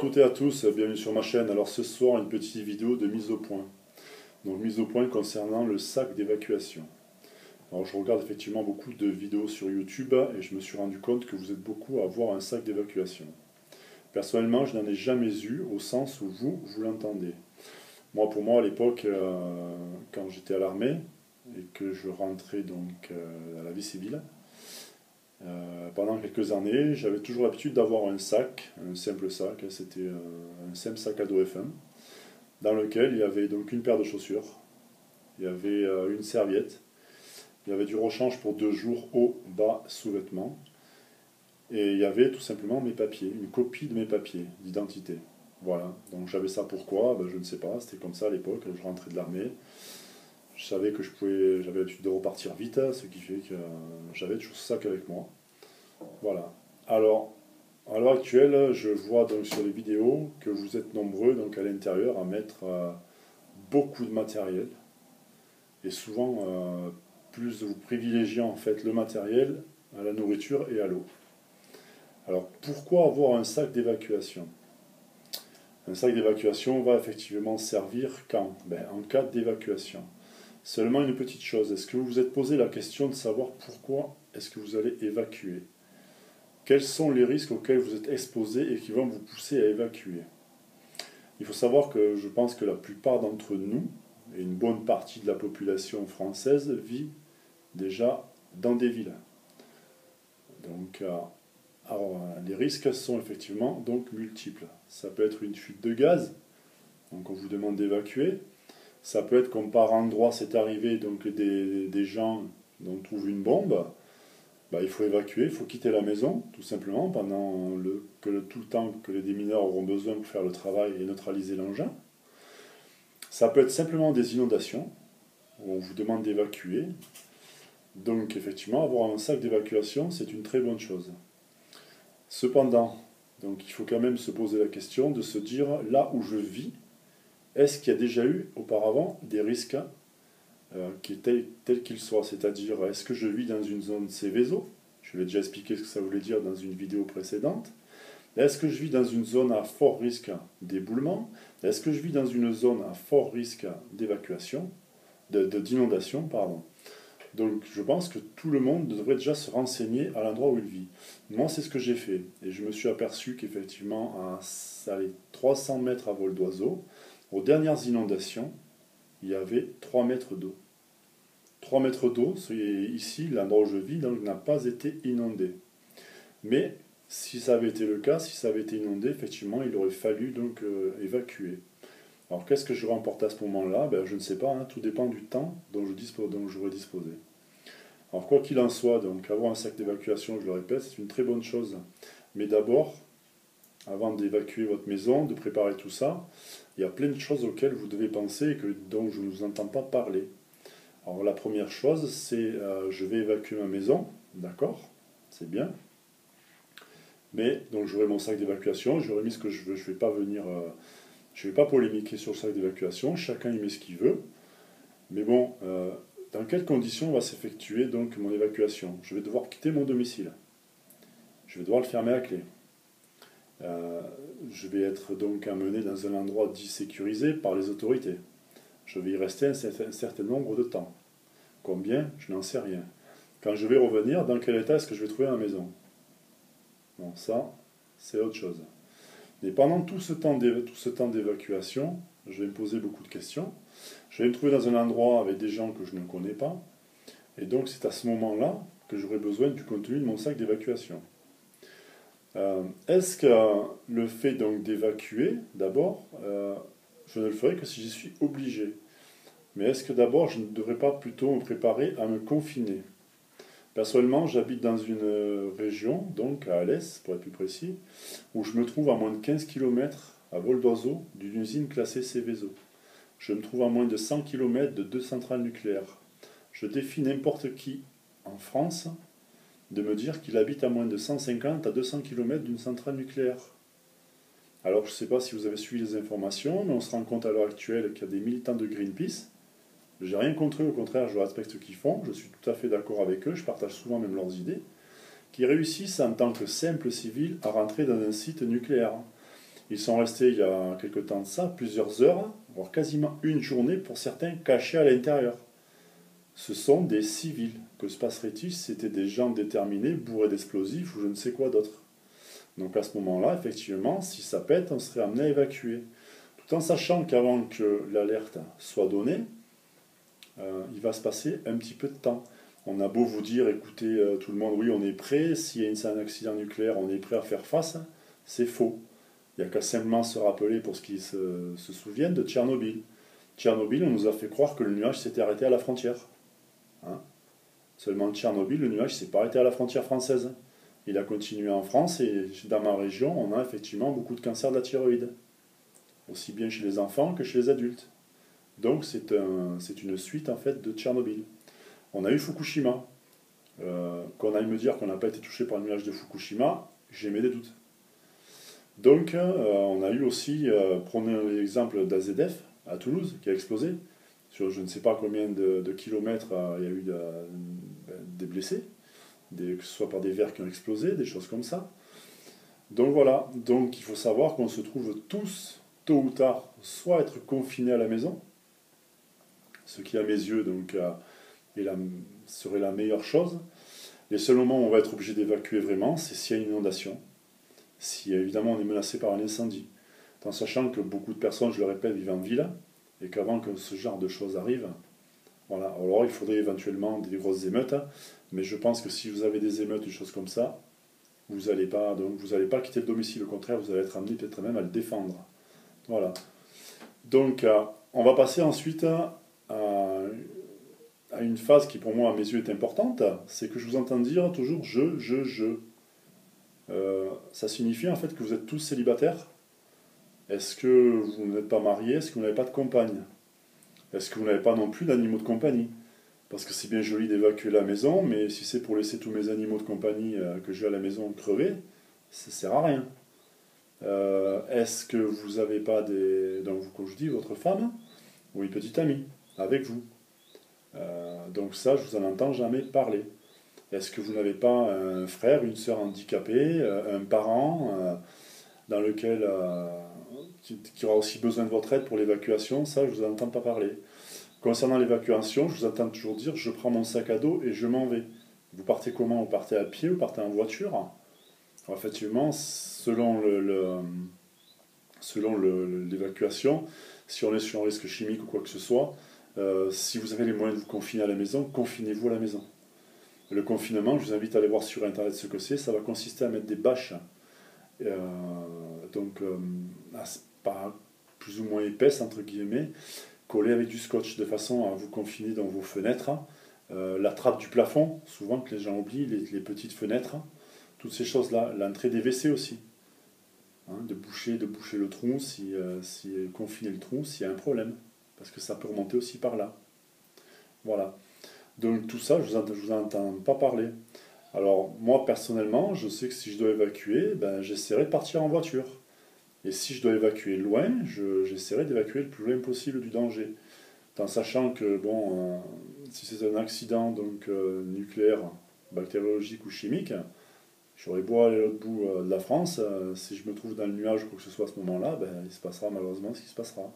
toutes et à tous, bienvenue sur ma chaîne. Alors ce soir, une petite vidéo de mise au point. Donc mise au point concernant le sac d'évacuation. Alors je regarde effectivement beaucoup de vidéos sur YouTube et je me suis rendu compte que vous êtes beaucoup à avoir un sac d'évacuation. Personnellement, je n'en ai jamais eu au sens où vous l'entendez. Pour moi à l'époque, quand j'étais à l'armée et que je rentrais donc à la vie civile, pendant quelques années, j'avais toujours l'habitude d'avoir un sac, un simple sac, c'était un simple sac à dos FM, dans lequel il y avait donc une paire de chaussures, il y avait une serviette, il y avait du rechange pour 2 jours, haut, bas, sous-vêtements, et il y avait tout simplement mes papiers, une copie de mes papiers d'identité. Voilà, donc j'avais ça pourquoi, je ne sais pas, c'était comme ça à l'époque, je rentrais de l'armée, je savais que j'avais l'habitude de repartir vite, ce qui fait que j'avais toujours ce sac avec moi. Voilà. Alors, à l'heure actuelle, je vois donc sur les vidéos que vous êtes nombreux donc à l'intérieur à mettre beaucoup de matériel. Et souvent, plus vous privilégiez en fait le matériel à la nourriture et à l'eau. Alors, pourquoi avoir un sac d'évacuation? Un sac d'évacuation va effectivement servir quand? En cas d'évacuation. Seulement une petite chose, est-ce que vous vous êtes posé la question de savoir pourquoi est-ce que vous allez évacuer? Quels sont les risques auxquels vous êtes exposés et qui vont vous pousser à évacuer? Il faut savoir que je pense que la plupart d'entre nous, et une bonne partie de la population française, vit déjà dans des villes. Donc, les risques sont effectivement donc multiples. Ça peut être une fuite de gaz, donc on vous demande d'évacuer. Ça peut être comme par endroit c'est arrivé, donc des gens dont on trouve une bombe. Il faut évacuer, il faut quitter la maison, tout simplement, pendant tout le temps que les démineurs auront besoin pour faire le travail et neutraliser l'engin. Ça peut être simplement des inondations, où on vous demande d'évacuer. Donc, effectivement, avoir un sac d'évacuation, c'est une très bonne chose. Cependant, donc, il faut quand même se poser la question de se dire, là où je vis, est-ce qu'il y a déjà eu auparavant des risques tels qu'ils soient? C'est-à-dire, est-ce que je vis dans une zone Céveso? Je vais déjà expliquer ce que ça voulait dire dans une vidéo précédente. Est-ce que je vis dans une zone à fort risque d'éboulement? Est-ce que je vis dans une zone à fort risque d'évacuation, d'inondation, pardon? Donc je pense que tout le monde devrait déjà se renseigner à l'endroit où il vit. Moi, c'est ce que j'ai fait. Et je me suis aperçu qu'effectivement, à 300 mètres à vol d'oiseau, aux dernières inondations, il y avait 3 mètres d'eau. 3 mètres d'eau, ici, l'endroit où je vis, donc, n'a pas été inondé. Mais si ça avait été le cas, si ça avait été inondé, effectivement, il aurait fallu donc évacuer. Alors qu'est-ce que j'aurais emporté à ce moment-là? Je ne sais pas, tout dépend du temps dont j'aurais disposé. Alors quoi qu'il en soit, donc avoir un sac d'évacuation, je le répète, c'est une très bonne chose. Mais d'abord, avant d'évacuer votre maison, de préparer tout ça, il y a plein de choses auxquelles vous devez penser et dont je ne vous entends pas parler. Alors la première chose, c'est je vais évacuer ma maison, d'accord, c'est bien. Mais donc j'aurai mon sac d'évacuation, j'aurai mis ce que je veux, je ne vais pas polémiquer sur le sac d'évacuation, chacun y met ce qu'il veut. Mais bon, dans quelles conditions va s'effectuer donc mon évacuation? Je vais devoir quitter mon domicile. Je vais devoir le fermer à clé. Je vais être donc amené dans un endroit dit sécurisé par les autorités. Je vais y rester un certain nombre de temps. Combien? Je n'en sais rien. Quand je vais revenir, dans quel état est-ce que je vais trouver ma maison? Bon, ça, c'est autre chose. Mais pendant tout ce temps d'évacuation, je vais me poser beaucoup de questions. Je vais me trouver dans un endroit avec des gens que je ne connais pas. Et donc, c'est à ce moment-là que j'aurai besoin du contenu de mon sac d'évacuation. Est-ce que le fait donc d'évacuer, d'abord, je ne le ferai que si j'y suis obligé? Mais est-ce que d'abord, je ne devrais pas plutôt me préparer à me confiner? Personnellement, j'habite dans une région, donc à Alès, pour être plus précis, où je me trouve à moins de 15 km à vol d'oiseau d'une usine classée Céveso. Je me trouve à moins de 100 km de 2 centrales nucléaires. Je défie n'importe qui en France de me dire qu'il habite à moins de 150 à 200 km d'une centrale nucléaire. Alors, je ne sais pas si vous avez suivi les informations, mais on se rend compte à l'heure actuelle qu'il y a des militants de Greenpeace. J'ai rien contre eux, au contraire, je respecte ce qu'ils font, je suis tout à fait d'accord avec eux, je partage souvent même leurs idées, qui réussissent en tant que simples civils à rentrer dans un site nucléaire. Ils sont restés il y a quelque temps de ça, plusieurs heures, voire quasiment une journée pour certains, cachés à l'intérieur. Ce sont des civils. Que se passerait-il si c'était des gens déterminés, bourrés d'explosifs ou je ne sais quoi d'autre? Donc à ce moment-là, effectivement, si ça pète, on serait amené à évacuer. Tout en sachant qu'avant que l'alerte soit donnée, il va se passer un petit peu de temps. On a beau vous dire, écoutez, tout le monde, oui, on est prêt, s'il y a un accident nucléaire, on est prêt à faire face, c'est faux. Il n'y a qu'à simplement se rappeler, pour ceux qui se souviennent, de Tchernobyl. Tchernobyl, on nous a fait croire que le nuage s'était arrêté à la frontière. Hein. Seulement Tchernobyl, le nuage ne s'est pas arrêté à la frontière française. Il a continué en France et dans ma région, on a effectivement beaucoup de cancers de la thyroïde. Aussi bien chez les enfants que chez les adultes. Donc c'est une suite en fait de Tchernobyl. On a eu Fukushima. Qu'on aille me dire qu'on n'a pas été touché par le nuage de Fukushima, j'ai mes doutes. Donc on a eu aussi, prenons l'exemple d'AZF à Toulouse qui a explosé. Sur je ne sais pas combien de kilomètres il y a eu des blessés, que ce soit par des verres qui ont explosé, des choses comme ça. Donc voilà, donc il faut savoir qu'on se trouve tous, tôt ou tard, soit être confinés à la maison, ce qui à mes yeux donc, serait la meilleure chose. Les seuls moments où on va être obligé d'évacuer vraiment, c'est s'il y a une inondation, si évidemment on est menacé par un incendie. En sachant que beaucoup de personnes, je le répète, vivent en ville, et qu'avant que ce genre de choses arrive, voilà. Alors il faudrait éventuellement des grosses émeutes, mais je pense que si vous avez des émeutes, des choses comme ça, vous n'allez pas quitter le domicile, au contraire, vous allez être amené peut-être même à le défendre. Voilà. Donc on va passer ensuite à une phase qui pour moi à mes yeux est importante, c'est que je vous entends dire toujours je. Ça signifie en fait que vous êtes tous célibataires. Est-ce que vous n'êtes pas mariés? Est-ce que vous n'avez pas de compagne? Est-ce que vous n'avez pas non plus d'animaux de compagnie? Parce que c'est bien joli d'évacuer la maison, mais si c'est pour laisser tous mes animaux de compagnie que j'ai à la maison crever, ça sert à rien. Est-ce que vous n'avez pas donc comme je dis, votre femme ou une petite amie avec vous? Donc ça, je vous en entends jamais parler. Est-ce que vous n'avez pas un frère, une sœur handicapée, un parent dans lequel qui aura aussi besoin de votre aide pour l'évacuation? Ça, je ne vous entends pas parler. Concernant l'évacuation, je vous entends toujours dire je prends mon sac à dos et je m'en vais. Vous partez comment? Vous partez à pied? Vous partez en voiture? Alors, effectivement, selon l'évacuation, si on est sur un risque chimique ou quoi que ce soit, si vous avez les moyens de vous confiner à la maison, confinez-vous à la maison. Le confinement, je vous invite à aller voir sur internet ce que c'est. Ça va consister à mettre des bâches, pas plus ou moins épaisses, entre guillemets, collées avec du scotch, de façon à vous confiner dans vos fenêtres. La trappe du plafond, souvent que les gens oublient, les petites fenêtres, toutes ces choses-là. L'entrée des WC aussi. Hein, de boucher le trou, confiner le trou s'il y a un problème. Parce que ça peut remonter aussi par là. Voilà. Donc tout ça, je vous entends pas parler. Alors moi personnellement, je sais que si je dois évacuer, j'essaierai de partir en voiture. Et si je dois évacuer loin, j'essaierai d'évacuer le plus loin possible du danger. En sachant que si c'est un accident nucléaire, bactériologique ou chimique, j'aurais beau aller à l'autre bout de la France, si je me trouve dans le nuage ou quoi que ce soit à ce moment-là, il se passera malheureusement ce qui se passera.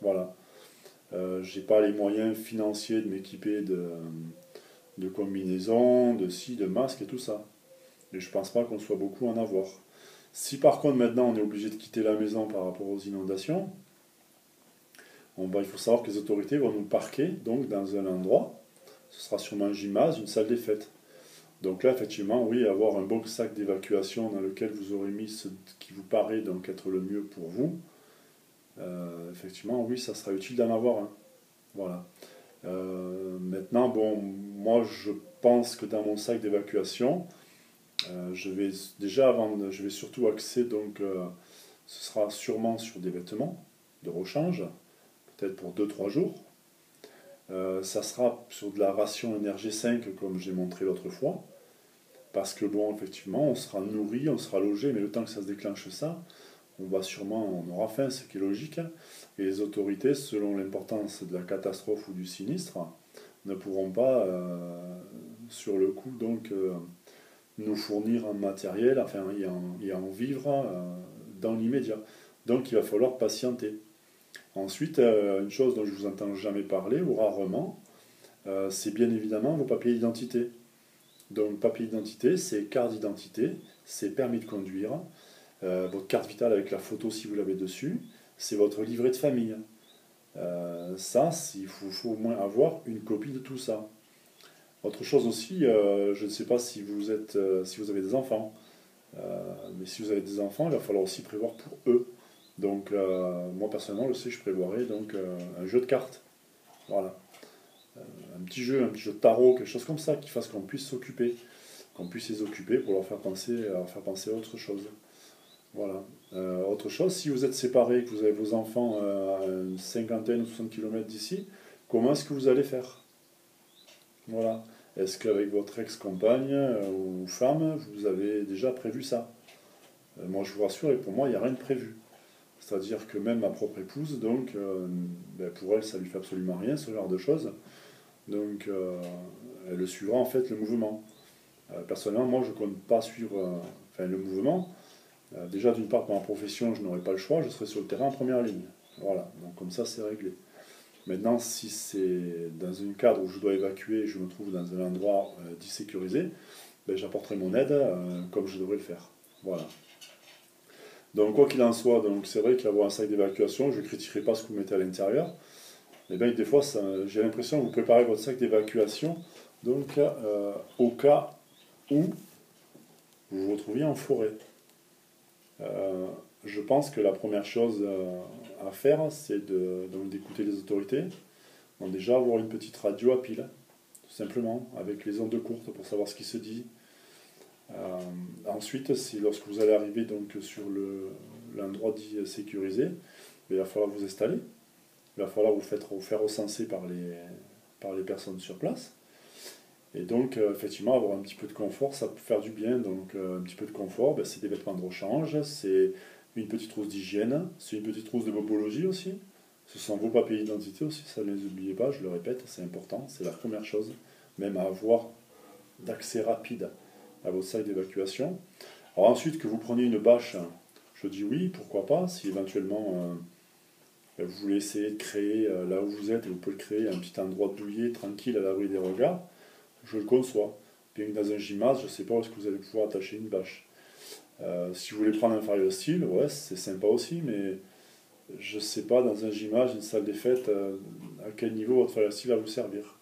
Voilà. J'ai pas les moyens financiers de m'équiper de combinaisons, de de masques et tout ça. Et je pense pas qu'on soit beaucoup à en avoir. Si par contre maintenant on est obligé de quitter la maison par rapport aux inondations, il faut savoir que les autorités vont nous parquer donc dans un endroit, ce sera sûrement un gymnase, une salle des fêtes. Donc là effectivement oui, avoir un bon sac d'évacuation dans lequel vous aurez mis ce qui vous paraît donc être le mieux pour vous, effectivement oui, ça sera utile d'en avoir un. Voilà. Maintenant, moi je pense que dans mon sac d'évacuation, je vais surtout axer ce sera sûrement sur des vêtements de rechange, peut-être pour 2-3 jours. Ça sera sur de la ration NRG5 comme j'ai montré l'autre fois, parce que effectivement, on sera nourri, on sera logé, mais le temps que ça se déclenche ça, on aura faim, ce qui est logique, et les autorités, selon l'importance de la catastrophe ou du sinistre, ne pourront pas, sur le coup, nous fournir un matériel, enfin, et en vivre dans l'immédiat. Donc il va falloir patienter. Ensuite, une chose dont je ne vous entends jamais parler, ou rarement, c'est bien évidemment vos papiers d'identité. Donc papier d'identité, c'est carte d'identité, c'est permis de conduire, votre carte vitale avec la photo si vous l'avez dessus, c'est votre livret de famille. Ça, il faut au moins avoir une copie de tout ça. Autre chose aussi, je ne sais pas si vous avez des enfants, mais si vous avez des enfants, il va falloir aussi prévoir pour eux. Donc moi personnellement, je sais, je prévoirais donc un jeu de cartes. Voilà. Un petit jeu de tarot, quelque chose comme ça, qui fasse qu'on puisse s'occuper, qu'on puisse les occuper pour leur faire penser à autre chose. Voilà. Autre chose, si vous êtes séparés, que vous avez vos enfants à une cinquantaine ou 60 km d'ici, comment est-ce que vous allez faire? Voilà. Est-ce qu'avec votre ex-compagne ou femme, vous avez déjà prévu ça? Moi, je vous rassure, et pour moi, il n'y a rien de prévu. C'est-à-dire que même ma propre épouse, donc, pour elle, ça lui fait absolument rien, ce genre de choses. Donc, elle suivra en fait le mouvement. Personnellement, moi, je ne compte pas suivre le mouvement. Déjà, d'une part, pour ma profession, je n'aurai pas le choix, je serai sur le terrain en première ligne. Voilà, donc comme ça, c'est réglé. Maintenant, si c'est dans un cadre où je dois évacuer, je me trouve dans un endroit dit sécurisé, j'apporterai mon aide comme je devrais le faire. Voilà. Donc, quoi qu'il en soit, c'est vrai qu'avoir un sac d'évacuation, je ne critiquerai pas ce que vous mettez à l'intérieur. Mais bien, des fois, j'ai l'impression que vous préparez votre sac d'évacuation donc, au cas où vous vous retrouviez en forêt. Je pense que la première chose à faire, c'est d'écouter les autorités. Donc déjà, avoir une petite radio à pile, tout simplement, avec les ondes courtes pour savoir ce qui se dit. Ensuite, lorsque vous allez arriver donc, sur l'endroit dit sécurisé, il va falloir vous installer. Il va falloir vous faire recenser par les personnes sur place. Et donc, effectivement, avoir un petit peu de confort, ça peut faire du bien. Donc, un petit peu de confort, c'est des vêtements de rechange, c'est une petite trousse d'hygiène, c'est une petite trousse de bobologie aussi. Ce sont vos papiers d'identité aussi, ça ne les oubliez pas, je le répète, c'est important, c'est la première chose, même à avoir d'accès rapide à votre sac d'évacuation. Alors ensuite, que vous preniez une bâche, je dis oui, pourquoi pas, si éventuellement vous voulez essayer de créer, là où vous êtes, et vous pouvez le créer, un petit endroit douillet, tranquille, à l'abri des regards, je le conçois. Bien que dans un gymnase, je ne sais pas où est-ce que vous allez pouvoir attacher une bâche. Si vous voulez prendre un Fire Steel, ouais, c'est sympa aussi, mais je ne sais pas, dans un gymnase, une salle des fêtes, à quel niveau votre Fire Steel va vous servir.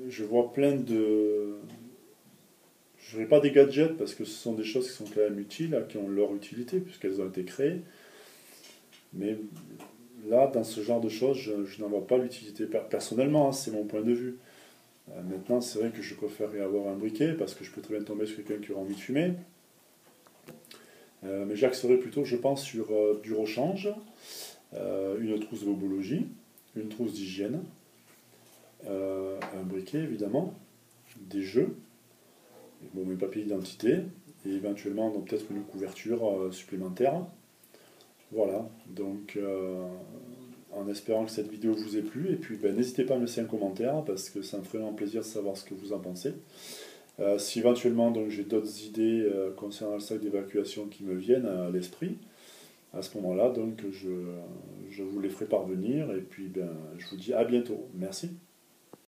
Je vois plein de... Je ne dirais pas des gadgets, parce que ce sont des choses qui sont quand même utiles, qui ont leur utilité, puisqu'elles ont été créées. Mais là, dans ce genre de choses, je n'en vois pas l'utilité. Personnellement, c'est mon point de vue. Maintenant, c'est vrai que je préférerais avoir un briquet, parce que je peux très bien tomber sur quelqu'un qui aura envie de fumer. Mais j'axerais plutôt, je pense, sur du rechange, une trousse de bobologie, une trousse d'hygiène, un briquet évidemment, des jeux, mes papiers d'identité, et éventuellement peut-être une couverture supplémentaire. Voilà, donc en espérant que cette vidéo vous ait plu, et puis n'hésitez pas à me laisser un commentaire, parce que ça me ferait vraiment plaisir de savoir ce que vous en pensez. Si éventuellement j'ai d'autres idées concernant le sac d'évacuation qui me viennent à l'esprit, à ce moment-là, je vous les ferai parvenir, et puis je vous dis à bientôt. Merci.